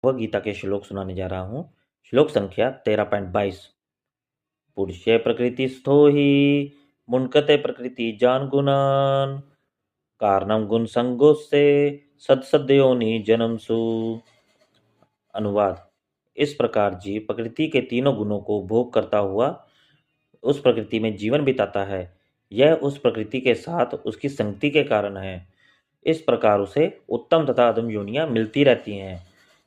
वह गीता के श्लोक सुनाने जा रहा हूँ। श्लोक संख्या 13.22। पुरुषे प्रकृतिस्थो हि मुंडकते प्रकृति जान गुणान कारणम गुण संगोस्ते सदसद्योनि जन्मसु। अनुवाद। इस प्रकार जीव प्रकृति के तीनों गुणों को भोग करता हुआ उस प्रकृति में जीवन बिताता है। यह उस प्रकृति के साथ उसकी संगति के कारण है। इस प्रकार उसे उत्तम तथा अधम योनियां मिलती रहती हैं।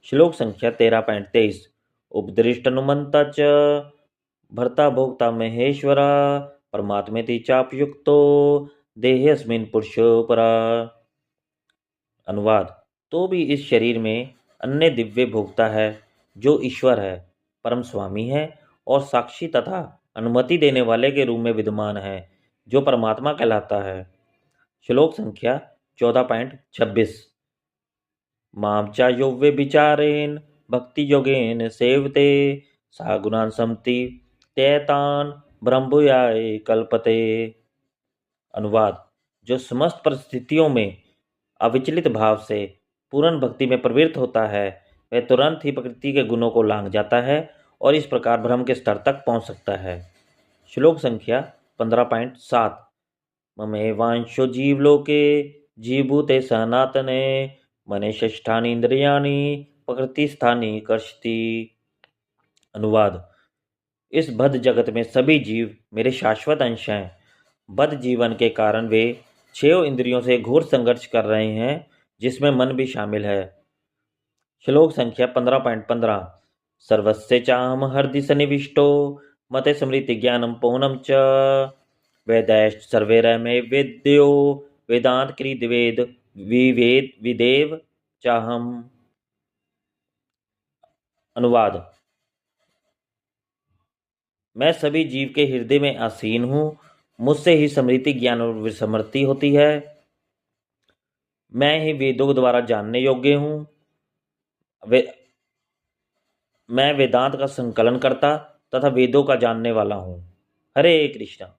श्लोक संख्या 13.23। उपदृष्टनुमंता च भर्ता भोक्ता महेश्वरा परमात्मेति चापयुक्तो देहेऽस्मिन् पुरुषो परा। अनुवाद। तो भी इस शरीर में अन्य दिव्य भोक्ता है जो ईश्वर है, परम स्वामी है और साक्षी तथा अनुमति देने वाले के रूप में विद्यमान है, जो परमात्मा कहलाता है। श्लोक संख्या 14.26। मां च यो व्यभिचारेण भक्ति योगेन सेवते सा गुणान् समति तैतान् ब्रह्मभूयाय कल्पते। अनुवाद। जो समस्त परिस्थितियों में अविचलित भाव से पूर्ण भक्ति में प्रवृत्त होता है, वह तुरंत ही प्रकृति के गुणों को लांघ जाता है और इस प्रकार ब्रह्म के स्तर तक पहुंच सकता है। श्लोक संख्या 15.7। ममेवांशो जीवलोके जीवभूते सनातने मने षष्ठानि इंद्रियाणि प्रकृति स्थानी कर्षति। अनुवाद। इस बद्ध जगत में सभी जीव मेरे शाश्वत अंश हैं। बद्ध जीवन के कारण वे 6 इंद्रियों से घोर संघर्ष कर रहे हैं, जिसमें मन भी शामिल है। श्लोक संख्या 15.15। सर्वस्य चाहम हृदि सन्निविष्टो मते स्मृति ज्ञानम पौनम च वेदैश्च सर्वैरमे वेद्यो वेदांत कृद्वेद विवेद विदेव चाहम। अनुवाद। मैं सभी जीव के हृदय में आसीन हूँ, मुझसे ही स्मृति ज्ञान और विस्मृति होती है। मैं ही वेदों द्वारा जानने योग्य हूँ। मैं वेदांत का संकलन करता तथा वेदों का जानने वाला हूँ। हरे कृष्णा।